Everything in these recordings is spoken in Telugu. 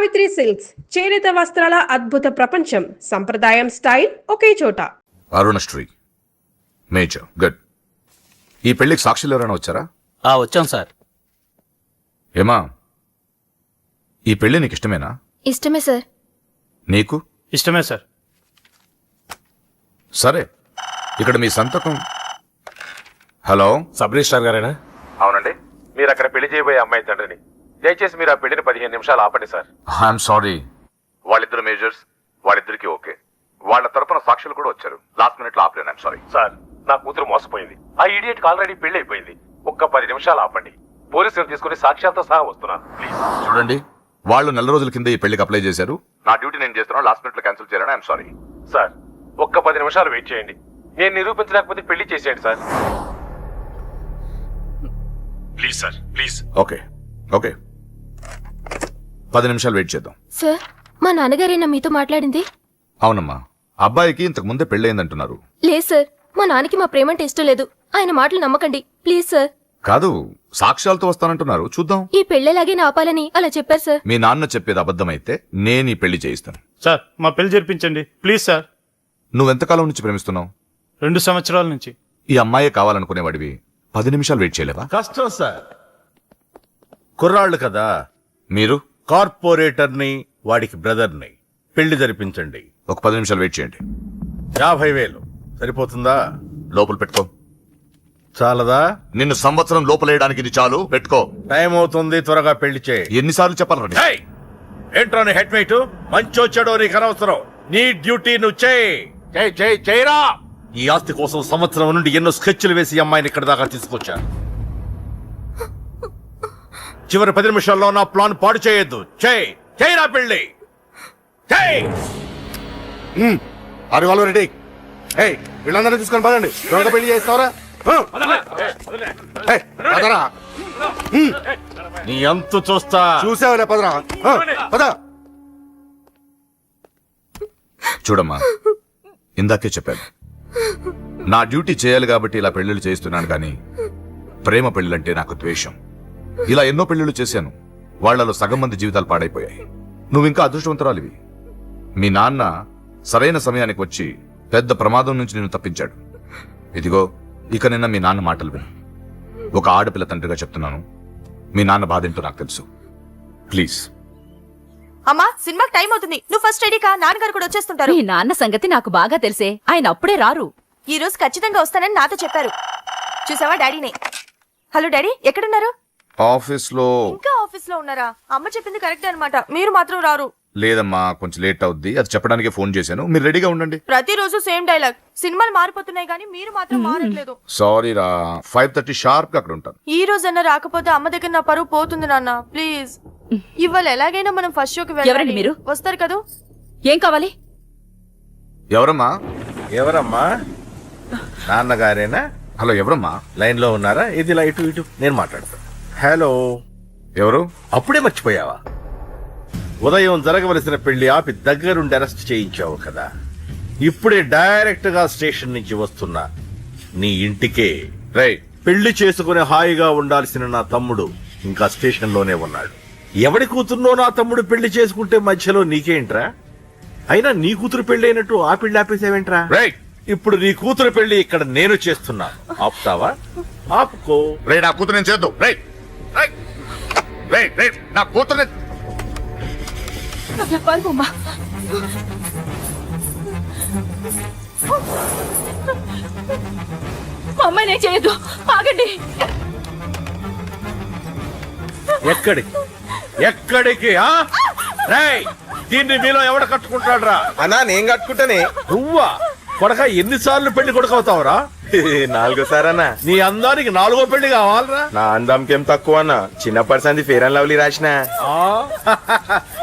సావిత్రి సిల్క్స్ చేనేత వస్త్రాల అద్భుత ప్రపంచం. సంప్రదాయం స్టైల్ ఒకే చోట. Arunasri major good. ఈ పెళ్లికి సాక్షులు ఎవరైనా వచ్చారా? వచ్చాం సార్. ఏమా, ఈ పెళ్లి నీకు ఇష్టమేనా? ఇష్టమే సార్. నీకు? ఇష్టమే సార్. సరే, ఇక్కడ మీ సంతకం. హలో, సబ్ రిజిస్ట్రార్ గారేనా? అవునండి. మీరు అక్కడ పెళ్లి చేయబోయే అమ్మాయి తండ్రిని. దయచేసి మీరు ఆ పెళ్లిని 15 నిమిషాలు ఆపండి సార్. I'm sorry. వాళ్ళిద్దరు మేజర్స్, వాళ్ళిద్దరికి ఓకే. వాళ్ళ తరపున సాక్షులు కూడా వచ్చారు. లాస్ట్ మినిట్ లో ఆపలేను. I'm sorry. సార్, నా కూతురు మోసపోయింది. ఆ ఇడియట్ ఆల్రెడీ పెళ్లి అయిపోయింది. ఒక్క 10 నిమిషాలు ఆపండి. పోలీసులు తీసుకుని సాక్ష్యాలతో సహా వస్తున్నాను ప్లీజ్. చూడండి, వాళ్ళు నెల రోజుల కింద ఈ పెళ్లికి అప్లై చేశారు. నా డ్యూటీ నేను చేస్తున్నాను. లాస్ట్ మినిట్ లో క్యాన్సిల్ చేయాలని ఐఎమ్ సారీ. సార్, ఒక్క 10 నిమిషాలు వెయిట్ చేయండి. నేను నిరూపించలేకపోతే పెళ్లి చేసేయండి sir. Please sir, please. Okay okay, 10 నిమిషాలు వెయిట్ చేద్దాం. సార్, మా నాన్నగారేనా మీతో మాట్లాడింది? అవునమ్మా, అబ్బాయికి ఇంతకు ముందే పెళ్ళయిందంటున్నారు. లేదు సార్, మా నాన్నకి మా ప్రేమంటే ఇష్టం లేదు. ఆయన మాటలు నమ్మకండి ప్లీజ్ సార్. కాదు, సాక్ష్యాలతో వస్తానంటున్నారు. చూద్దాం. ఈ పెళ్ళేలాగే ఆపాలని అలా చెప్పారు సార్. మీ నాన్న చెప్పేది అబద్ధమైతే నేను ఈ పెళ్లి చేయిస్తాను. సార్, మా పెళ్లి జరిపించండి ప్లీజ్ సార్. నువ్వెంతకాలం నుంచి ప్రేమిస్తున్నావు? 2 సంవత్సరాల నుంచి. ఈ అమ్మాయే కావాలనుకునేవాడివి 10 నిమిషాలు వెయిట్ చేయలేవా? కష్టం సార్, కుర్రాళ్ళు కదా. మీరు కార్పొరేటర్ని, వాడికి బ్రదర్ని. పెళ్లి జరిపించండి. ఒక 10 నిమిషాలు వెయిట్ చేయండి. 50,000 సరిపోతుందా? లోపల పెట్టుకో. చాలదా? నిన్ను సంవత్సరం లోపలేయడానికి ఇది చాలు. పెట్టుకో. టైం అవుతుంది, త్వరగా పెళ్లి చేయి. ఎన్నిసార్లు చెప్పాలి? ఏయ్! ఏంట్రా నీ హెడ్ వెయిట్? మంచో చెడో నీకు అనవసరం. నీ డ్యూటీ నువ్వు చేయరా. ఈ ఆస్తి కోసం సంవత్సరం నుండి ఎన్నో స్కెచ్లు వేసి ఈ అమ్మాయిని ఇక్కడ దాకా తీసుకొచ్చా. చివరి 10 నిమిషాల్లో నా ప్లాన్ పాడు చేయొద్దు. చేయరా పెళ్లి. రెడీ. వీళ్ళందరినీ తీసుకొని పదండి. త్వరగా పెళ్లి చేస్తావరా? నీ అంతు చూస్తా. చూసావులే, పదరా. పద. చూడమ్మా, ఇందాకే చెప్పాను, నా డ్యూటీ చేయాలి కాబట్టి ఇలా పెళ్లిళ్ళు చేస్తున్నాను. కానీ ప్రేమ పెళ్లిలంటే నాకు ద్వేషం. ఇలా ఎన్నో పెళ్లిళ్ళు చేశాను. వాళ్లలో సగం మంది జీవితాలు పాడైపోయాయి. నువ్వింకా అదృష్టవంతురాలివి. మీ నాన్న సరైన సమయానికి వచ్చి పెద్ద ప్రమాదం నుంచి నిన్ను తప్పించాడు. ఇదిగో, ఇక నిన్న మీ నాన్న మాటలు విను. ఒక ఆడపిల్ల తండ్రిగా చెప్తున్నాను, మీ నాన్న బాధేంటో నాకు తెలుసు. ప్లీజ్. అమ్మా, సినిమాకి టైం అవుతుంది. నువ్వు ఫస్ట్ రెడీ కా. నాన్నగారు కూడా వచ్చేస్తుంటారు. మీ నాన్న సంగతి నాకు బాగా తెలిసే. ఆయన అప్పుడే రారు. ఈ రోజు ఖచ్చితంగా వస్తానని నాతో చెప్పారు. చూసావా డాడీనే. హలో డాడీ, ఎక్కడున్నారు? ఆఫీస్ లో. ఇంకా ఆఫీస్ లో ఉన్నారా? అమ్మ చెప్పింది కరెక్టే అన్నమాట. మీరు మాత్రం రారు. లేదమ్మా, కొంచెం లేట్ అవుద్ది. అది చెప్పడానికి ఫోన్ చేశాను. మీరు రెడీగా ఉండండి. ప్రతిరోజు సేమ్ డైలాగ్. సినిమాలు మారిపోతున్నాయి కానీ మీరు మాత్రం మారట్లేదు. సారీ రా, 5:30 షార్ప్ గా అక్కడ ఉంటాను. ఈ రోజన్నా రాకపోతే అమ్మ దగ్గర నా పరువు పోతుంది నాన్న. ప్లీజ్. ఇవాళ ఎలాగైనా మనం ఫస్ట్ షోకి ఎవరండి వెళ్ళాలి. మీరు? వస్తారు కదా? ఏం కావాలి? ఎవరమ్మా? ఎవరమ్మా? నాన్నగారేనా? హలో, ఎవరమ్మా? లైన్ లో ఉన్నారా? ఇది ఇలా ఇటు నేను మాట్లాడతాను. హలో. ఎవరు? అప్పుడే మర్చిపోయావా? ఉదయం జరగవలసిన పెళ్లి ఆపి దగ్గరుండి అరెస్ట్ చేయించావు కదా. ఇప్పుడే డైరెక్ట్ గా స్టేషన్ నుంచి వస్తున్నా నీ ఇంటికే. రైట్. పెళ్లి చేసుకుని హాయిగా ఉండాల్సిన నా తమ్ముడు ఇంకా స్టేషన్ లోనే ఉన్నాడు. ఎవడి కూతుర్నో నా తమ్ముడు పెళ్లి చేసుకుంటే మధ్యలో నీకేంట్రా? అయినా నీ కూతురు పెళ్లి అయినట్టు ఆ పెళ్లి ఆపేసేవేంట్రా? రైట్. ఇప్పుడు నీ కూతురు పెళ్లి ఇక్కడ నేను చేస్తున్నా. ఆపుతావా? ఆపుకో. రైట్. నా కూతురు నేను చేద్దాం. Right right right right. నా కూతురు అమ్మాయినే చేయొద్దు. ఆగండి. ఎక్కడికి? రేయ్, దీన్ని మీలో ఎవడ కట్టుకుంటాడు రా? అన్నా, నేను కట్టుకుంటానే. నువ్వా? కొడక, ఎన్నిసార్లు పెళ్లి కొడుకవుతావురా? 4సారన్నా. నీ అందానికి 4వ పెళ్లి కావాలరా? నా అందంకేం తక్కువ అన్న. చిన్నప్పటి సంది ఫేర్ అండ్ లవ్లీ రాసిన.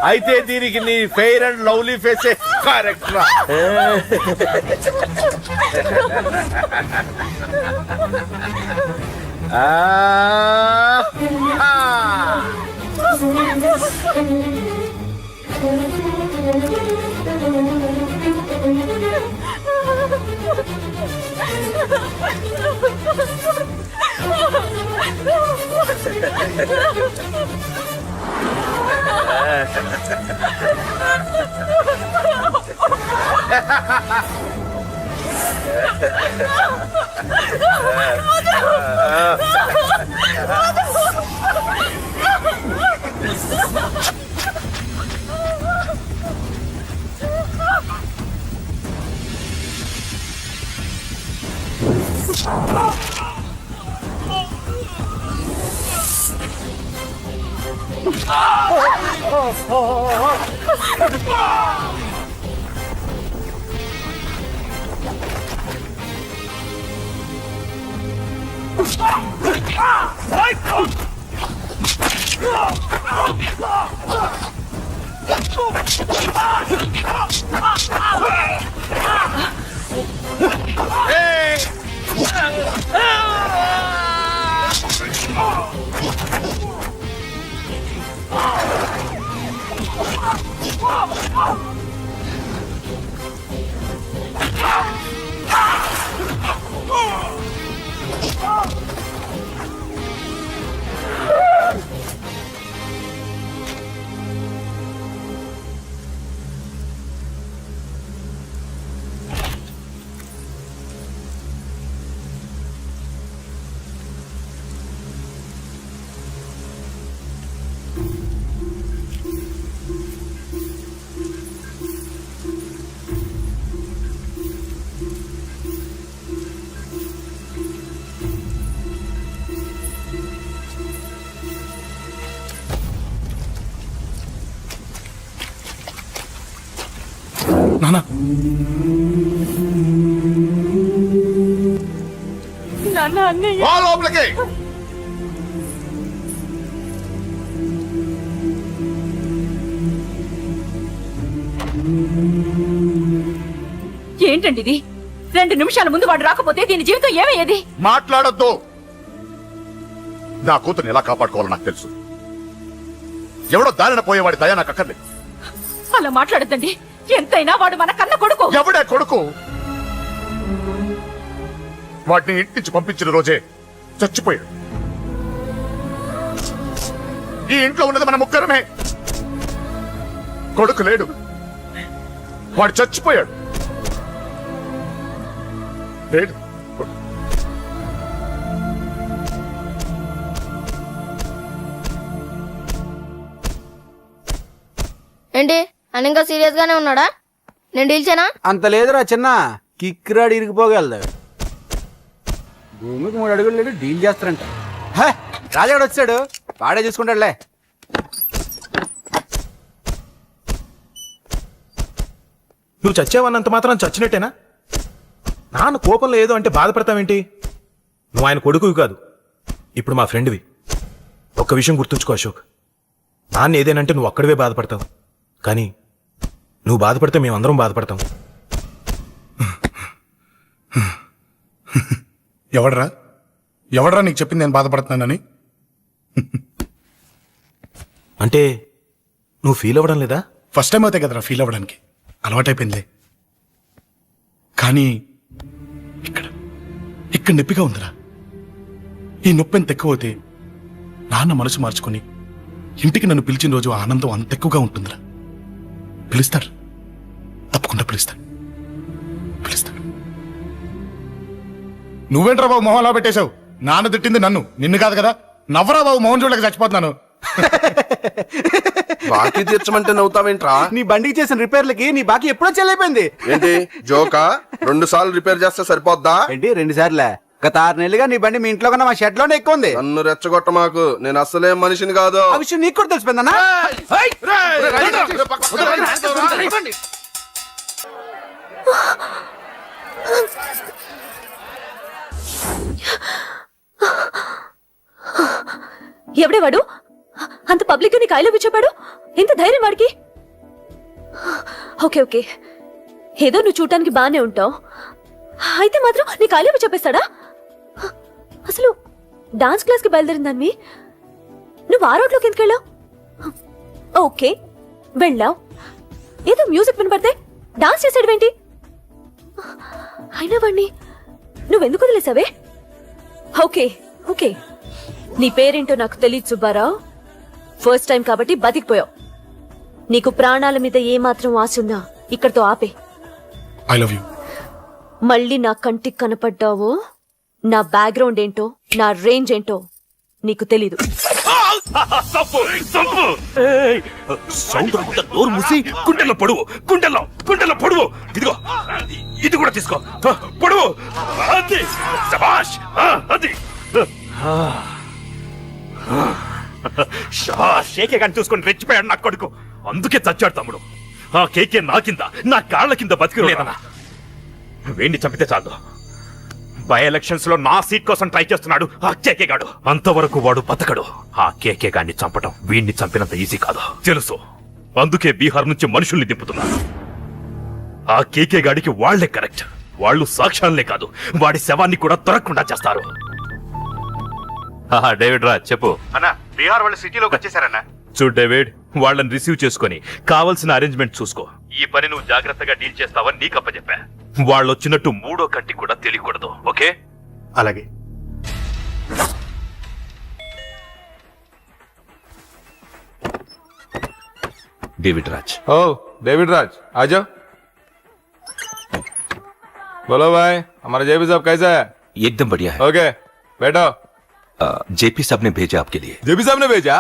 అయితే దీనికి నీ ఫెయిర్ అండ్ లవ్లీ ఫేసే కరెక్ట్ రా. నానా నాన్న అన్నయ్య పో లోపలికి. ఏంటండి ఇది 2 నిమిషాల ముందు వాడు రాకపోతే దీని జీవితం ఏమయ్యేది? మాట్లాడొద్దు. నా కూతుర్ని ఎలా కాపాడుకోవాలో నాకు తెలుసు. ఎవడో దారిన పోయేవాడి దయ నాకు అక్కర్లేదు. అలా మాట్లాడద్దండి. ఎంతైనా వాడు మన కన్న కొడుకు. ఎవడే కొడుకు? వాటిని ఇంటి నుంచి పంపించిన రోజే చచ్చిపోయాడు. ఈ ఇంట్లో ఉన్నది మన ముగ్గురమే. కొడుకు లేడు, వాడు చచ్చిపోయాడు. లేడు. ఏంటి అని ఇంకా సీరియస్ గానే ఉన్నాడా? నేను డీల్చానా? అంత లేదురా చిన్న కిక్కిరాడు ఇరిగిపోగలదు. భూమికి 3 అడుగులు లేడు డీల్ చేస్తారంట. రాజాడు వచ్చాడు, వాడే చూసుకుంటాడులే. నువ్వు చచ్చావన్నంత మాత్రం చచ్చినట్టేనా? నాన్న కోపంలో ఏదో అంటే బాధపడతావేంటి? నువ్వు ఆయన కొడుకువి కాదు, ఇప్పుడు మా ఫ్రెండ్వి. ఒక్క విషయం గుర్తుంచుకో అశోక్, నాన్న ఏదేనంటే నువ్వు అక్కడివే బాధపడతావు, కానీ నువ్వు బాధపడితే మేమందరం బాధపడతాం. ఎవడరా నీకు చెప్పింది నేను బాధపడుతున్నానని? అంటే నువ్వు ఫీల్ అవ్వడం లేదా? ఫస్ట్ టైం అవుతాయి కదరా ఫీల్ అవ్వడానికి, అలవాటైపోయిందిలే. కానీ ఇక్కడ నొప్పిగా ఉందిరా. ఈ నొప్పి ఎంత ఎక్కువ అవుతే నాన్న మనసు మార్చుకొని ఇంటికి నన్ను పిలిచిన రోజు ఆనందం అంత ఎక్కువగా ఉంటుందిరా. పిలుస్తారు, తప్పకుండా పిలుస్తారు. నువ్వేంట్రా బాబు మొహం అలా పెట్టేశావు? నాన్న తిట్టింది నన్ను, నిన్ను కాదు కదా. నవ్వరా బాబు, మొహం చూడలేక చచ్చిపోతున్నాను. బాకీ తీర్చమంటే నవ్వుతావేంట్రా? నీ బండికి చేసిన రిపేర్లకి నీ బాకీ ఎప్పుడో చెల్లైపోయింది. ఏంటి జోకా? 2 సార్లు రిపేర్ చేస్తే సరిపోద్దా? ఏంటి 2 సార్లే? గత 6 నెలలుగా నీ బండి మీ ఇంట్లో కన్నా మా షెడ్ లోనే ఎక్కువ ఉంది. నన్ను రెచ్చగొట్ట మాకు, నేను అస్సలేం మనిషిని కాదు. ఆ విషయం నీకు కూడా తెలిసిపోయిందన్నా? ఎవడే వాడు? అంత పబ్లిక్ ని కాయలో చెప్పాడు. ఎంత ధైర్యం వాడికి? ఓకే ఓకే, ఏదో నువ్వు చూడటానికి బానే ఉంటావు, అయితే మాత్రం నీ కాయలో చెప్పేస్తాడా? అసలు డాన్స్ క్లాస్ కి బయలుదేరిందాన్ని నువ్వు ఆ రోడ్లోకి ఎందుకు వెళ్ళావు? ఓకే వెళ్ళావు, ఏదో మ్యూజిక్ వినపడితే డాన్స్ చేసాడువేంటి? అయినా వాణ్ణి నువ్వెందుకు వదిలేసావే? ఓకే ఓకే, నీ పేరేంటో నాకు తెలియదు సుబ్బారావు. ఫస్ట్ టైం కాబట్టి బతికిపోయావు. నీకు ప్రాణాల మీద ఏమాత్రం ఆశ ఉన్నా ఇక్కడితో ఆపే. I love you. మళ్ళీ నా కంటికి కనపడ్డావో నా బ్యాక్గ్రౌండ్ ఏంటో నా రేంజ్ ఏంటో నీకు తెలీదు. సౌండ్ రాకుండా నోరు మూసి గుండెల్లో పొడువు, గుండెల్లో పొడువు. ఇదిగో ఇది కూడా తీసుకో, పొడువు. అది శభాష్, అది శభాష్. కేకే గాని చూసుకొని రెచ్చిపోయాడు నా కొడుకు, అందుకే చచ్చాడు తమ్ముడు. ఆ కేకే నా కింద, నా కాళ్ళ కింద బతికిలేదన్నా. వేణ్ణి చంపితే చాలు. బై ఎలక్షన్స్ లో నా సీట్ కోసం ట్రై చేస్తున్నాడు ఆ కేకే గాడు. అంతవరకు వాడు బతకడు. ఆ కేకే గాడిని చంపడం వీణ్ణి చంపినంత ఈజీ కాదు తెలుసు. అందుకే బీహార్ నుంచి మనుషుల్ని దింపుతున్నారు. ఆ కేకే గాడికి వాళ్లే కరెక్ట్. వాళ్ళు సాక్ష్యాలనే కాదు, వాడి శవాన్ని కూడా దొరకకుండా చేస్తారు. డేవిడ్ రా చెప్పు అన్నా. బీహార్ వాళ్ళు సిటీలోకి వచ్చేసారన్నా. చూడు డేవిడ్, వాళ్ళని రిసీవ్ చేసుకుని కావలసిన అరేంజ్మెంట్ చూసుకో. ఈ పని నువ్వు జాగ్రత్తగా డీల్ చేస్తావని నీకు అప్పచెప్పా. వాళ్ళు వచ్చినట్టు మూడో కంటి కూడా తెలియకూడదు, ఓకే? అలాగే. डेविड राज। ओ डेविड राज आ जाओ। बोलो भाई, हमारा जेपी साहब कैसा है? एकदम बढ़िया है। ओके बैठो। जेपी साहब ने भेजा आपके लिए। जेपी साहब ने भेजा?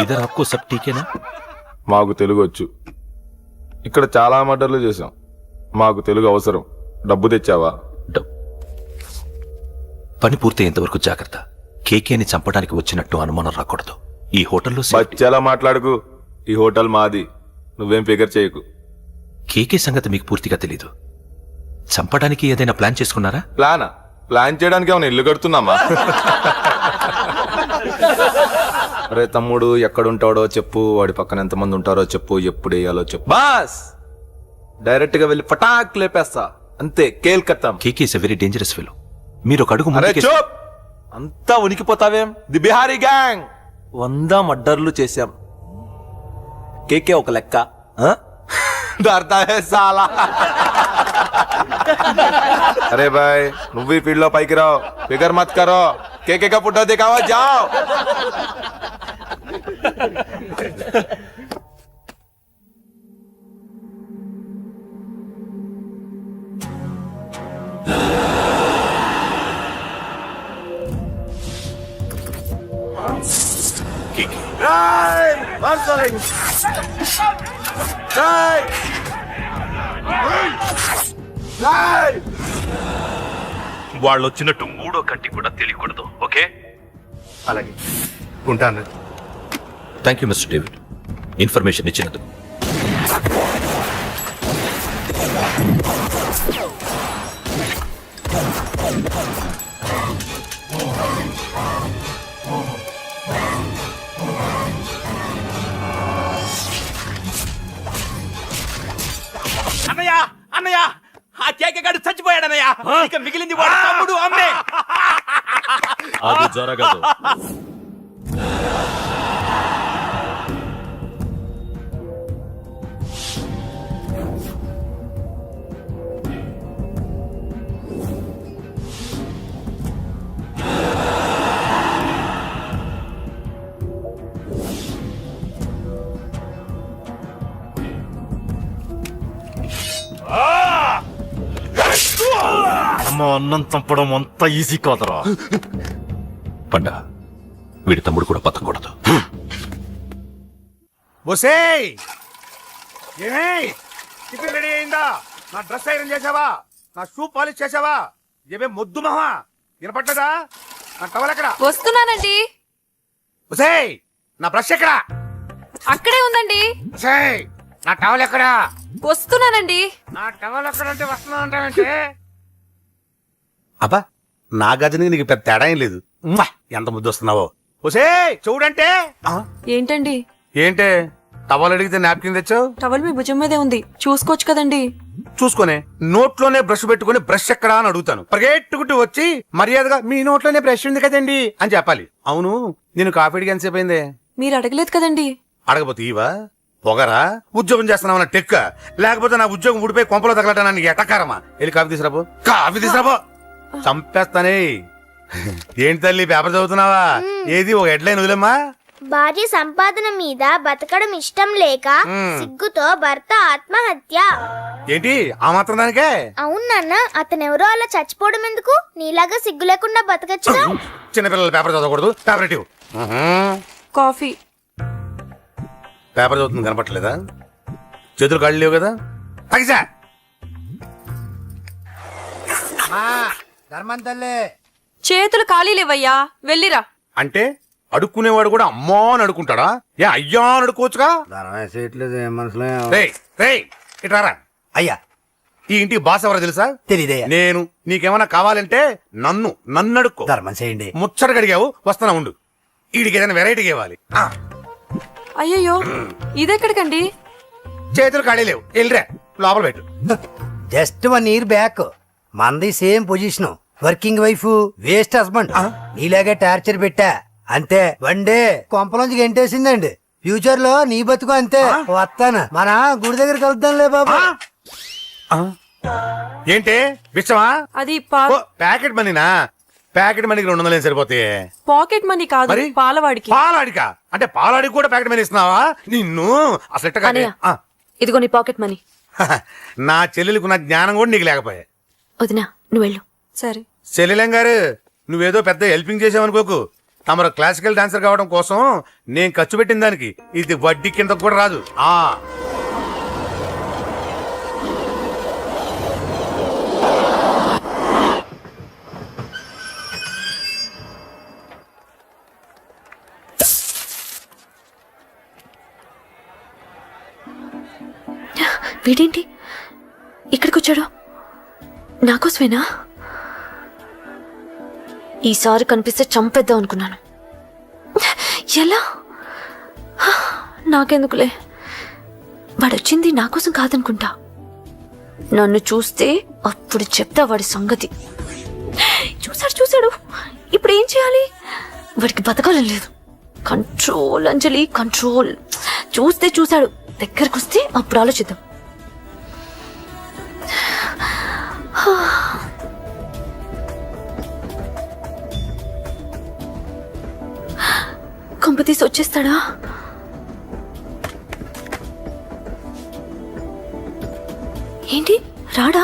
इधर आपको सब ठीक है ना? మాకు తెలుగు వచ్చు. ఇక్కడ చాలా మర్డర్లు చేశాం. మాకు తెలుగు అవసరం. డబ్బు తెచ్చావా? పని పూర్తయ్యేంత వరకు జాగ్రత్త. కేకేని చంపడానికి వచ్చినట్టు అనుమానం రాకూడదు. ఈ హోటల్లో బచ్చాలా మాట్లాడుకు. ఈ హోటల్ మాది, నువ్వేం ఫిగర్ చేయకు. కేకే సంగతి మీకు పూర్తిగా తెలీదు. చంపడానికి ఏదైనా ప్లాన్ చేసుకున్నారా? ప్లాన్ చేయడానికి ఏమైనా ఇల్లు కడుతున్నామా? అరే తమ్ముడు, ఎక్కడుంటాడో చెప్పు, వాడి పక్కన ఎంతమంది ఉంటారో చెప్పు, ఎప్పుడు వేయాలో చెప్పు. బాస్ డైరెక్ట్ గా వెళ్ళి పటాక్ లేపేస్తా, అంతే. Calcutta. KK is a very dangerous fellow. మీరు ఒక అడుగు అంతా ఉనికిపోతావేం? ది బిహారీ గ్యాంగ్ 100 మర్డర్లు చేశాం. కేకే ఒక లెక్క. సాలా. అరే బాయ్, నువ్వు ఈ ఫీల్డ్ లో పైకి రావు. ఫిగర్ మత్ కరో. కేకే కా ఫోటో దిखावा जाओ. వాళ్ళు వచ్చినట్టు మూడో కంటి కూడా తెలియకూడదు, ఓకే? అలాగే ఉంటాను. Thank you mister David, information ఇచ్చినందుకు. అన్నయ్య అన్నయ్య, ఆ కేకే గాడు చచ్చిపోయాడన్నయ్య. ఇక మిగిలింది వాడు తమ్ముడు అమ్మే. అది జరగదు. అమ్మ, అన్నం చంపడం అంత ఈజీ కాదురా. పండ, వీడి తమ్ముడు కూడా బతకూడదు. టిఫిన్ రెడీ అయిందా? నా డ్రెస్ ఐరన్ చేసావా? నా షూ పాలిష్ చేసావా? ఏమే మొద్దు మహా వినపట్టదా? నా టవల్ ఎక్కడ? వస్తున్నానండి. నా బ్రష్ ఎక్కడ? అక్కడే ఉందండి. నా టవల్ ఎక్కడ? వస్తున్నానండి. నా టవల్ ఎక్కడంటే వస్తున్నా అంటావంటే? అబ్బా, నా గజనికి నీకు పెద్ద తేడా ఏం లేదు. ఎంత ముద్దు వస్తున్నావో. చూడంటే ఏంటండి? ఏంటే టవల్ అడిగితే నాప్కిన్ తెచ్చావు? టవల్ మీ భుజం మీదే ఉంది, చూసుకోవచ్చు కదండి. చూసుకునే నోట్లోనే బ్రష్ పెట్టుకుని బ్రష్ ఎక్కడా అని అడుగుతాను. పరిగెట్టుకుంటూ వచ్చి మర్యాదగా మీ నోట్లోనే బ్రష్ ఉంది కదండి అని చెప్పాలి. అవును, నేను కాఫీ అడిగి ఎంతసేపు అయిందే? మీరు అడగలేదు కదండి. అడగపోతే ఇవా పొగరా? ఉద్యోగం చేస్తున్నావు టెక్క, లేకపోతే నా ఉద్యోగం ఊడిపోయి కొంపలో తగలటానికి ఎటకారమా? వెళ్ళి కాఫీ తీసుకురాబో. కాఫీ తీసుకురాబో. చంపేస్తానే. ఏంటి తల్లి పేపర్ చదువుతున్నావా? ఏది ఒక హెడ్లైన్ వదిలేమ్మా. భార్య సంపాదన మీద బతకడం ఇష్టం లేక సిగ్గుతో భర్త ఆత్మహత్య. ఏంటి ఆ మాత్రం దానికే? అవును నాన్న, అతనెవరో అలా చచ్చిపోవడం ఎందుకు? నీలాగా సిగ్గు లేకుండా బతకచ్చుగా. చిన్నపిల్లలు పేపర్ చదవకూడదు. పేపర్ ఇవ్వు. కాఫీ. పేపర్ చదువుతుంది కనపట్లేదా? చేతులు కాళ్ళు లేవు కదా? తగ్గిసా ధర్మం తల్లే. చేతులు ఖాళీ లేవయ్యా, వెళ్ళిరా. అంటే అడుక్కునేవాడు కూడా అమ్మా అని అడుకుంటాడా? ఏ అయ్యా అని అడుకోవచ్చుగా? ఇట్రారా. అయ్యా, ఈ ఇంటికి బాస్ ఎవరో తెలుసా? తెలీదయ్యా. నేను. నీకేమైనా కావాలంటే నన్ను అడుక్కో. ధర్మం చేయండి. ముచ్చటగా అడిగావు, వస్తానా ఉండు. వీడికి ఏదైనా వెరైటీగా ఇవ్వాలి. అయ్యయ్యో, ఇదెక్కడికండి? చేతులు ఖాళీ లేవు, వెళ్ళిరా లోపల పెట్టు. జస్ట్ 1 year బ్యాక్ మంది same position. Working wife, waste husband. నీలాగే టార్చర్ పెట్టా అంతే. 1 day కొంపలోంచి గెంటేసిందండి. ఫ్యూచర్ లో నీ బతుకు అంతే. వస్తాను, మన గుడి దగ్గర కలుద్దాంలే బాబా. ఏంటి విషమా? అది ప్యాకెట్ మనీనా? ప్యాకెట్ మనీకి 200 సరిపోతాయి. పాకెట్ మనీ కాదు, మరి? పాలవాడికి. పాలాడికా? అంటే పాలాడికి కూడా ప్యాకెట్ మనీ ఇస్తున్నావా? నిన్ను అసలు ఎట్ట కాదు. ఇదిగో నీ పాకెట్ మనీ. నా చెల్లెలకు నా జ్ఞానం కూడా నీకు లేకపోయా. వదినా, నువ్వు వెళ్ళు. సరే. శలీలం గారు, నువ్వేదో పెద్ద హెల్పింగ్ చేసావనుకోకు. తమరు క్లాసికల్ డాన్సర్ కావడం కోసం నేను ఖర్చు పెట్టిన దానికి ఇది వడ్డీ కింద కూడా రాదు. వీడేంటి ఇక్కడికి వచ్చాడు? నాకోసమేనా? ఈసారి కనిపిస్తే చంపేద్దాం అనుకున్నాను. ఎలా? నాకెందుకులే, వాడొచ్చింది నా కోసం కాదనుకుంటా. నన్ను చూస్తే అప్పుడు చెప్తా వాడి సంగతి. చూశాడు. ఇప్పుడు ఏం చేయాలి? వాడికి బతకాలని లేదు. కంట్రోల్ అంజలి, కంట్రోల్. చూశాడు, దగ్గరకు వస్తే అప్పుడు ఆలోచిద్దాం. కొంపతీసి వచ్చేస్తాడా? ఏంటి రాడా?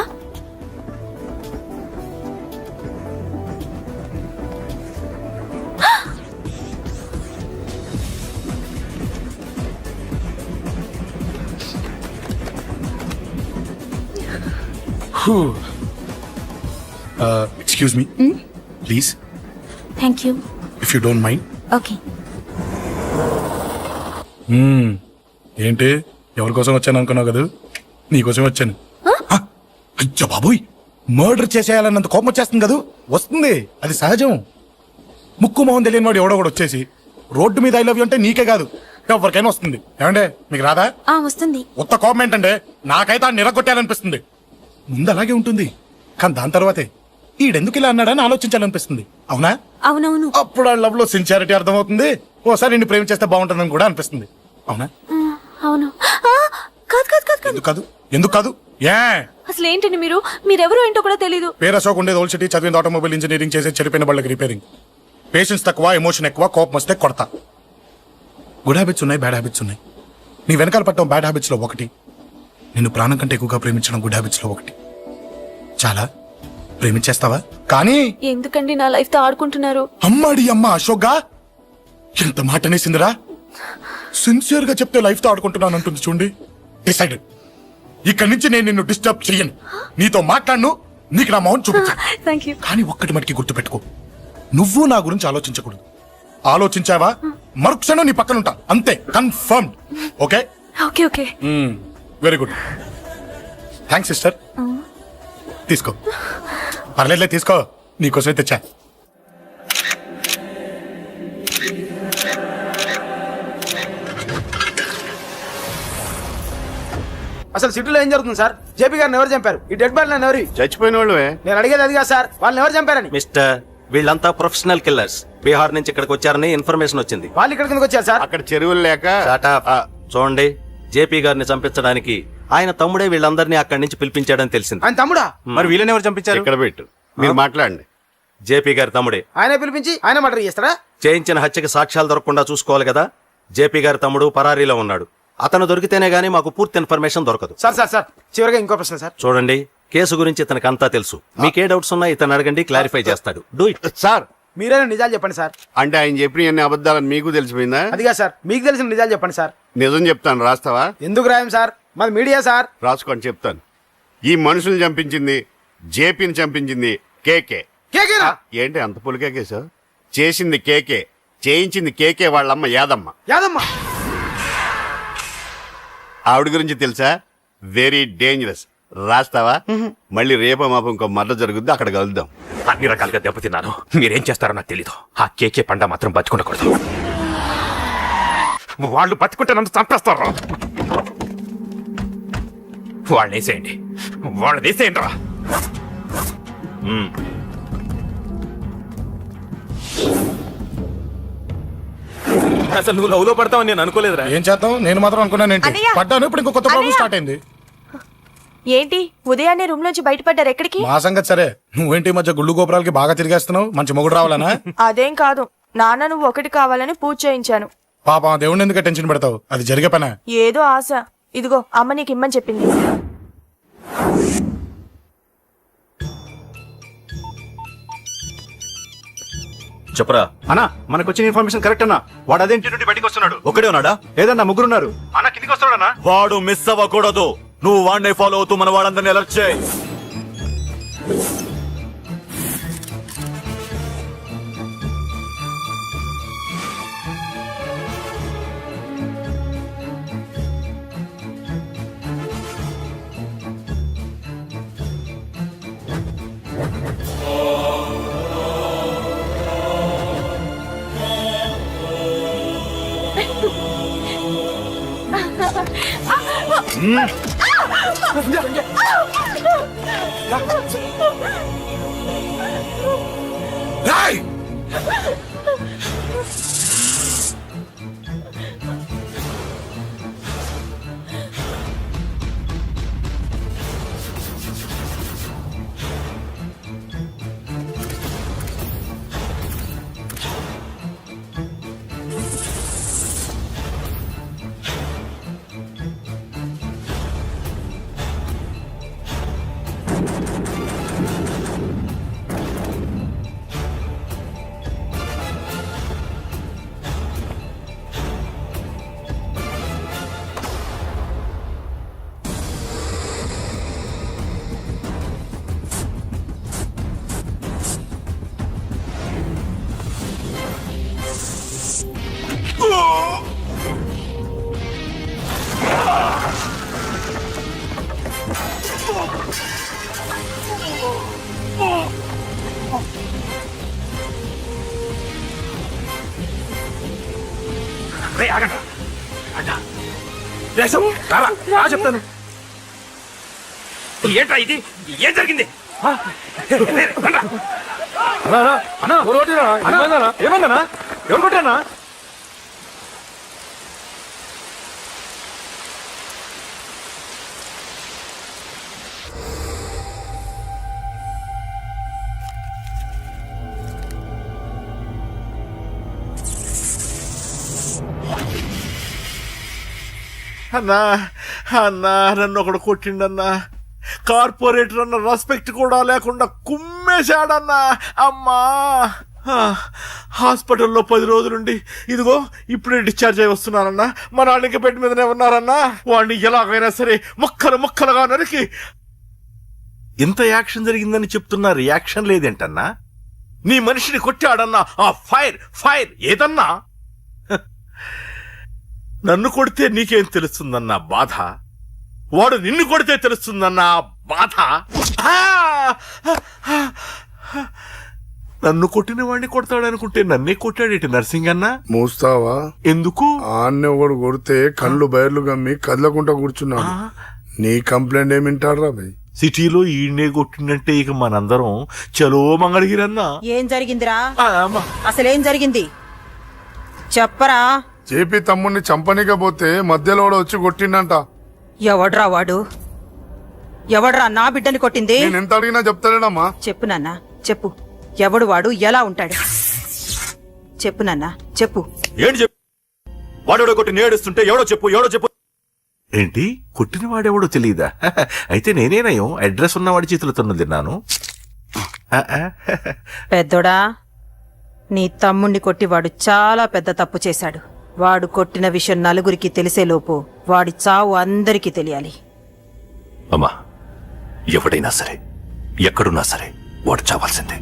Excuse me please. Thank you. If you don't mind. Okay. ఏంటి ఎవరి కోసం వచ్చాను అనుకున్నావు కదా? నీకోసం వచ్చాను. అయ్యో బాబోయ్, మర్డర్ చేసేయాలన్నంత కోపం వచ్చేస్తుంది కదా? వస్తుంది, అది సహజం. ముక్కు మొహం తెలియని వాడు ఎవడో కూడా వచ్చేసి రోడ్డు మీద ఐ లవ్ యూ అంటే నీకే కాదు ఎవరికైనా వస్తుంది. ఏమండే మీకు రాదా? వస్తుంది. ఉత్త కోపం ఏంటంటే నాకైతే నిరగొట్టాలనిపిస్తుంది. ముందు అలాగే ఉంటుంది, కానీ దాని తర్వాతే ఈడెందుకు ఇలా అన్నాడని ఆలోచించాలనిపిస్తుంది. అవునా? అవునవును. అప్పుడు ఆ లవ్ లో సిన్సియారిటీ అర్థమవుతుంది. ఓసారి నిన్ను ప్రేమించేస్తే బాగుంటుందని కూడా అనిపిస్తుంది. అవునా? అవును. కాదు. ఎందుకు కాదు? ఏ అసలు ఏంటండి మీరెవరో ఏంటో కూడా తెలీదు. పేరు అశోక్, ఉండేది ఓల్డ్ సిటీ, చదివింది ఆటోమొబైల్ ఇంజనీరింగ్, చేసే చెడిపోయిన వాళ్ళకి రిపేరింగ్. పేషెన్స్ తక్కువ, ఎమోషన్ ఎక్కువ, కోపం వస్తే కొడతా. గుడ్ హ్యాబిట్స్ ఉన్నాయి, బ్యాడ్ హ్యాబిట్స్ ఉన్నాయి. నీ వెనకాల పట్టడం బ్యాడ్ హ్యాబిట్స్ లో ఒకటి. నిన్ను ప్రాణం కంటే ఎక్కువగా ప్రేమించడం గుడ్ హ్యాబిట్స్ లో ఒకటి. చాలా ప్రేమించేస్తావా? కానీ ఎందుకండి నా లైఫ్ తో ఆడుకుంటున్నారు? అమ్మాడి అమ్మ అశోక్గా ఎంత మాట అనేసిందిరా. సిన్సియర్ గా చెప్తే లైఫ్ తో ఆడుకుంటున్నాను అంటుంది చూడండి. డిసైడెడ్, ఇక్కడి నుంచి నేను నిన్ను డిస్టర్బ్ చెయ్యను. నీతో మాట్లాడను, నీకు నా మౌన్ చూపించాను. కానీ ఒక్కటి మటుకి గుర్తు పెట్టుకో, నువ్వు నా గురించి ఆలోచించకూడదు. ఆలోచించావా మరుక్షణం నీ పక్కన ఉంటా. అంతే, confirmed. Okay? Okay. Very good. Thanks sister. తీసుకో. పర్లేదులే, తీసుకో, నీకోసమే తెచ్చా. అసలు సిటీలో ఏం జరుగుతుంది సార్? జేపీ గారిని ఎవరు చంపారు? ఈ డెడ్ బాడీ ఎవరు? చచ్చిపోయిన వాళ్ళు. నేను అడిగేది అది కాదు సార్, వాళ్ళని ఎవరు చంపారని. మిస్టర్, వీళ్ళంతా ప్రొఫెషనల్ కిల్లర్స్. బీహార్ నుంచి ఇక్కడికి వచ్చారని ఇన్ఫర్మేషన్ వచ్చింది. వాళ్ళు ఇక్కడ కిందకి వచ్చారు సార్. అక్కడ చెరువులు లేక. చూడండి, జేపీ గారిని చంపించడానికి ఆయన తమ్ముడే వీళ్ళందరినీ అక్కడి నుంచి పిలిపించాడని తెలిసింది. ఆయన తమ్ముడా? మరి వీళ్ళని ఎవరు చంపించారు? ఇక్కడ పెట్టు, మీరు మాట్లాడండి. జేపీ గారి తమ్ముడే. ఆయన పిలిపించి ఆయన మర్డర్ చేస్తాడా? చేయించిన హత్యకి సాక్ష్యాలు దొరకకుండా చూసుకోవాలి కదా. జేపీ గారి తమ్ముడు పరారీలో ఉన్నాడు. అతను దొరికితేనే గానీ మాకు పూర్తి ఇన్ఫర్మేషన్ దొరకదు. సార్ చివరిగా ఇంకో ప్రశ్న సార్. చూడండి, కేసు గురించి ఇతనికి అంతా తెలుసు. మీకే డౌట్స్ ఉన్నా ఇతను అడగండి, క్లారిఫై చేస్తాడు. Do it. సార్ మీరైనా నిజాలు చెప్పండి సార్. అంటే ఆయన చెప్పిన అన్ని అబద్ధాలని మీకు తెలిసిపోయిందా? అదిగా సార్, మీకు తెలిసిన నిజాలు చెప్పండి సార్. నిజం చెప్తాను, రాస్తావా? ఎందుకు రాయం సార్, మాది మీడియా సార్. రాసుకోండి, చెప్తాను. ఈ మనుషుల్ని చంపించింది, జేపీని చంపించింది కేకే. కేకేనా? ఏంటి అంత పులికేకే సార్? చేసింది కేకే, చేయించింది కేకే వాళ్ళమ్మ యాదమ్మ. యాదమ్మ ఆవిడ గురించి తెలుసా? Very dangerous. రాస్తావా? మళ్ళీ రేపో మాపం ఇంకో మర్ర జరుగుద్ది, అక్కడ కలుద్దాం. అన్ని రకాలుగా దెబ్బతిన్నాను. మీరేం చేస్తారో నాకు తెలీదు. ఆ కేకే పండ మాత్రం బతుకుండకూడదు. వాళ్ళు బతుకుంటే నన్ను చంపేస్తారు. వాళ్ళని వేసేయండి, వాళ్ళని వేసేయండి రా. అసలు నువ్వు లవ్ లో పడతావని నేను అనుకోలేదురా. ఏం చేద్దాం, నేను మాత్రం అనుకున్నాను. ఏంటి అన్నయ్య! పడ్డాను, ఇప్పుడు ఇంకో కొత్త ప్రాబ్లం అన్నయ్య! స్టార్ట్ అయింది. ఏంటి ఉదయాన్నే రూమ్ నుంచి బయటపడ్డారు? ఎక్కడికి? మా సంగతి సరే, నువ్వేంటి ఈ మధ్య గుళ్ళు గోపురాలకి బాగా తిరిగేస్తున్నావు? మంచి మొగుడు రావాలనా? అదేం కాదు నాన్న, నువ్వు ఒకటి కావాలని పూజ చేయించాను. పాపం దేవుడిని ఎందుకు టెన్షన్ పెడతావు? అది జరిగే పనే. ఏదో ఆశ. ఇదిగో అమ్మ నీకు ఇమ్మని చెప్పింది. చెప్పరా అన్నా, మనకు వచ్చిన ఇన్ఫర్మేషన్ కరెక్ట్ అన్నా. వాడు అదే ఇంటి నుండి బయటకు వస్తున్నాడు. ఒకడే ఉన్నాడా? ఏదన్నా ముగ్గురున్నారు అన్న, కిందికి వస్తాడన్నా. వాడు మిస్ అవ్వకూడదు. నువ్వు వాడిని ఫాలో అవుతూ మన వాళ్ళందరినీ అలర్ట్ చేయి. చెప్తాను. ఏంట్రా ఇది? ఏం జరిగింది? ఏమన్నా ఎవరు కొట్టానా? అన్నా అన్నా నన్ను ఒకడు కొట్టిండన్నా. కార్పొరేటర్ అన్న రెస్పెక్ట్ కూడా లేకుండా కుమ్మేశాడన్నా. అమ్మా, హాస్పిటల్లో 10 రోజులుండి ఇదిగో ఇప్పుడే డిశ్చార్జ్ అయి వస్తున్నానన్నా. మా నాన్న ఇంకా బెడ్ మీదనే ఉన్నారన్నా. వాడిని ఎలాగైనా సరే ముక్కలు ముక్కలుగా నరికి. ఇంత యాక్షన్ జరిగిందని చెప్తున్నా, రియాక్షన్ లేదేంటన్నా? నీ మనిషిని కొట్టాడన్నా. ఆ ఫైర్ ఫైర్ ఏదన్నా? నన్ను కొడితే నీకేం తెలుస్తుందన్నా బాధ, వాడు నిన్ను కొడితే తెలుస్తుందన్నా బాధ. నన్ను కొట్టిన వాడిని కొడతాడనుకుంటే నన్నే కొట్టాడేటి నర్సింగ్ అన్నా. మూస్తావా? ఎందుకు? ఆన్నే ఒకడు కొడితే కళ్ళు బయర్లు గమ్మి కదలకుండా కూర్చున్నాడు. నీ కంప్లైంట్ ఏమింటాడు రా భయ్? సిటీలో ఈయనే కొట్టిందంటే ఇక మనందరం చలో మంగళగిరన్నా. ఏం జరిగిందిరా? అసలేం జరిగింది చెప్పరా? జేపీ తమ్ముడిని చంపనికపోతే మధ్యలో వచ్చి కొట్టిండంట. ఎవడ్రా వాడు? ఎవడ్రా నా బిడ్డని కొట్టింది? నేను ఎంత అడిగినా చెప్తాడమ్మా. చెప్పు నాన్న చెప్పు. ఎవడు వాడు ఎలా ఉంటాడు చెప్పు నాన్న చెప్పు. ఏంటి చెప్పు? వాడెవడో కొట్టి నేడుస్తుంటే ఎవడో చెప్పు. ఏంటి కొట్టిన వాడెవడో తెలియదా? అయితే నేనేనయం అడ్రస్ ఉన్నవాడి చేతులతో తిన్నాను. పెద్దోడా, నీ తమ్ముణ్ణి కొట్టి వాడు చాలా పెద్ద తప్పు చేశాడు. వాడు కొట్టిన విషయం నలుగురికి తెలిసేలోపు వాడి చావు అందరికీ తెలియాలి. అమ్మా, ఎవడైనా సరే ఎక్కడున్నా సరే వాడు చావాల్సిందే.